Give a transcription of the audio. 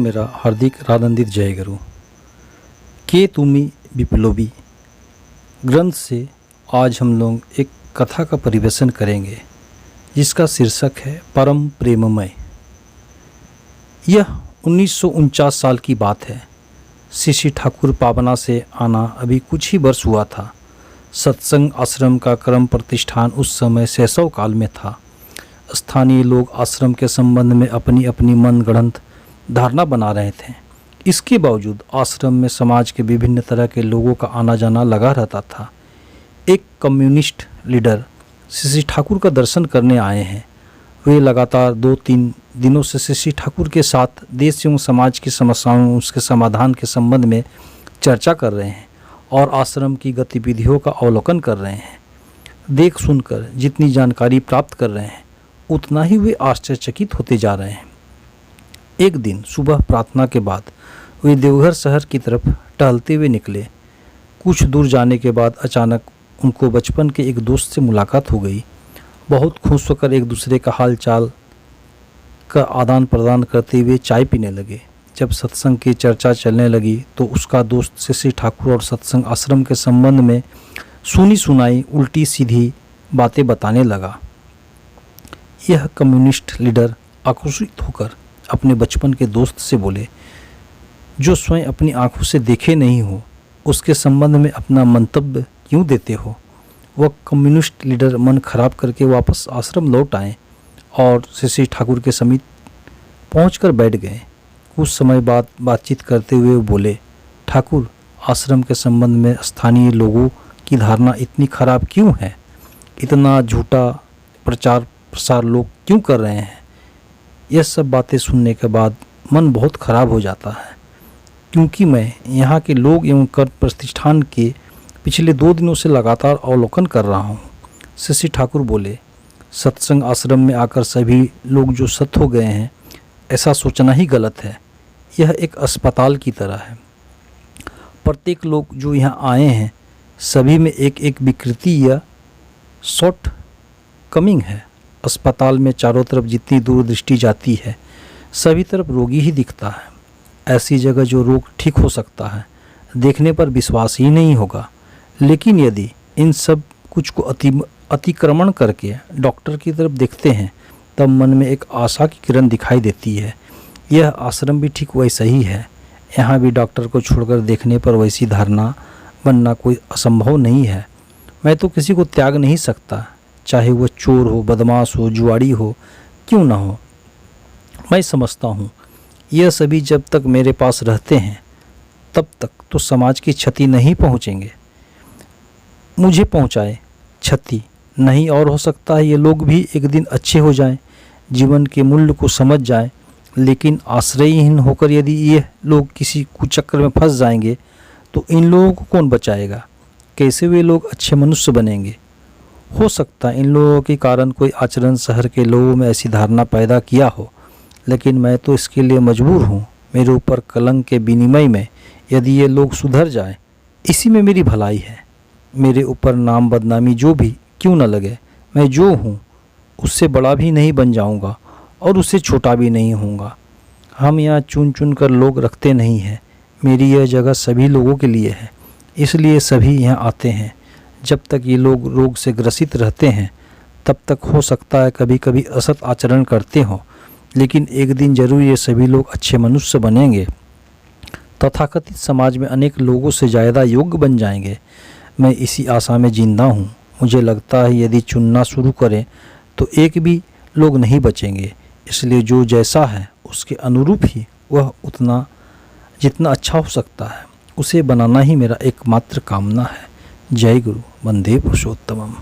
मेरा हार्दिक रानंदित जय गुरु के तुमी विप्लवी ग्रंथ से आज हम लोग एक कथा का परिवेशन करेंगे जिसका शीर्षक है परम प्रेममय। यह 1949 साल की बात है। श्री ठाकुर पाबना से आना अभी कुछ ही वर्ष हुआ था। सत्संग आश्रम का क्रम प्रतिष्ठान उस समय शैशव काल में था। स्थानीय लोग आश्रम के संबंध में अपनी अपनी मनगढ़ंत धारणा बना रहे थे। इसके बावजूद आश्रम में समाज के विभिन्न तरह के लोगों का आना जाना लगा रहता था। एक कम्युनिस्ट लीडर श्री ठाकुर का दर्शन करने आए हैं। वे लगातार 2-3 दिनों से श्री ठाकुर के साथ देश एवं समाज की समस्याओं उसके समाधान के संबंध में चर्चा कर रहे हैं और आश्रम की गतिविधियों का अवलोकन कर रहे हैं। देख सुनकर जितनी जानकारी प्राप्त कर रहे हैं उतना ही वे आश्चर्यचकित होते जा रहे हैं। एक दिन सुबह प्रार्थना के बाद वे देवघर शहर की तरफ टहलते हुए निकले। कुछ दूर जाने के बाद अचानक उनको बचपन के एक दोस्त से मुलाकात हो गई। बहुत खुश होकर एक दूसरे का हाल चाल का आदान प्रदान करते हुए चाय पीने लगे। जब सत्संग की चर्चा चलने लगी तो उसका दोस्त श्री ठाकुर और सत्संग आश्रम के संबंध में सुनी सुनाई उल्टी सीधी बातें बताने लगा। यह कम्युनिस्ट लीडर आक्रोशित होकर अपने बचपन के दोस्त से बोले, जो स्वयं अपनी आंखों से देखे नहीं हो उसके संबंध में अपना मंतव्य क्यों देते हो। वह कम्युनिस्ट लीडर मन खराब करके वापस आश्रम लौट आए और श्री ठाकुर के समीप पहुंचकर बैठ गए। कुछ समय बाद बातचीत करते हुए वो बोले, ठाकुर, आश्रम के संबंध में स्थानीय लोगों की धारणा इतनी खराब क्यों है? इतना झूठा प्रचार प्रसार लोग क्यों कर रहे हैं? यह सब बातें सुनने के बाद मन बहुत खराब हो जाता है, क्योंकि मैं यहाँ के लोग एवं कर प्रतिष्ठान के पिछले 2 दिनों से लगातार अवलोकन कर रहा हूँ। श्री ठाकुर बोले, सत्संग आश्रम में आकर सभी लोग जो सत हो गए हैं ऐसा सोचना ही गलत है। यह एक अस्पताल की तरह है। प्रत्येक लोग जो यहाँ आए हैं सभी में एक एक विकृति या शॉर्ट कमिंग है। अस्पताल में चारों तरफ जितनी दूरदृष्टि जाती है सभी तरफ रोगी ही दिखता है। ऐसी जगह जो रोग ठीक हो सकता है देखने पर विश्वास ही नहीं होगा। लेकिन यदि इन सब कुछ को अतिक्रमण करके डॉक्टर की तरफ देखते हैं तब मन में एक आशा की किरण दिखाई देती है। यह आश्रम भी ठीक वैसा ही है। यहाँ भी डॉक्टर को छोड़कर देखने पर वैसी धारणा बनना कोई असंभव नहीं है। मैं तो किसी को त्याग नहीं सकता, चाहे वह चोर हो, बदमाश हो, जुआड़ी हो, क्यों ना हो। मैं समझता हूँ यह सभी जब तक मेरे पास रहते हैं तब तक तो समाज की क्षति नहीं पहुँचेंगे। मुझे पहुँचाए क्षति नहीं, और हो सकता है ये लोग भी एक दिन अच्छे हो जाएं, जीवन के मूल्य को समझ जाएं। लेकिन आश्रयहीन होकर यदि ये लोग किसी कुचक्कर में फंस जाएंगे तो इन लोगों को कौन बचाएगा? कैसे वे लोग अच्छे मनुष्य बनेंगे? हो सकता है इन लोगों के कारण कोई आचरण शहर के लोगों में ऐसी धारणा पैदा किया हो, लेकिन मैं तो इसके लिए मजबूर हूँ। मेरे ऊपर कलंक के विनिमय में यदि ये लोग सुधर जाए, इसी में मेरी भलाई है। मेरे ऊपर नाम बदनामी जो भी क्यों न लगे, मैं जो हूँ उससे बड़ा भी नहीं बन जाऊँगा और उससे छोटा भी नहीं होऊंगा। हम यहाँ चुन चुन कर लोग रखते नहीं हैं। मेरी यह जगह सभी लोगों के लिए है, इसलिए सभी यहाँ आते हैं। जब तक ये लोग रोग से ग्रसित रहते हैं तब तक हो सकता है कभी कभी असत आचरण करते हों, लेकिन एक दिन जरूर ये सभी लोग अच्छे मनुष्य बनेंगे। तथाकथित समाज में अनेक लोगों से ज़्यादा योग्य बन जाएंगे। मैं इसी आशा में जिंदा हूँ। मुझे लगता है यदि चुनना शुरू करें तो एक भी लोग नहीं बचेंगे। इसलिए जो जैसा है उसके अनुरूप ही वह उतना जितना अच्छा हो सकता है उसे बनाना ही मेरा एकमात्र कामना है। जय गुरु, वंदे पुरुषोत्तमम।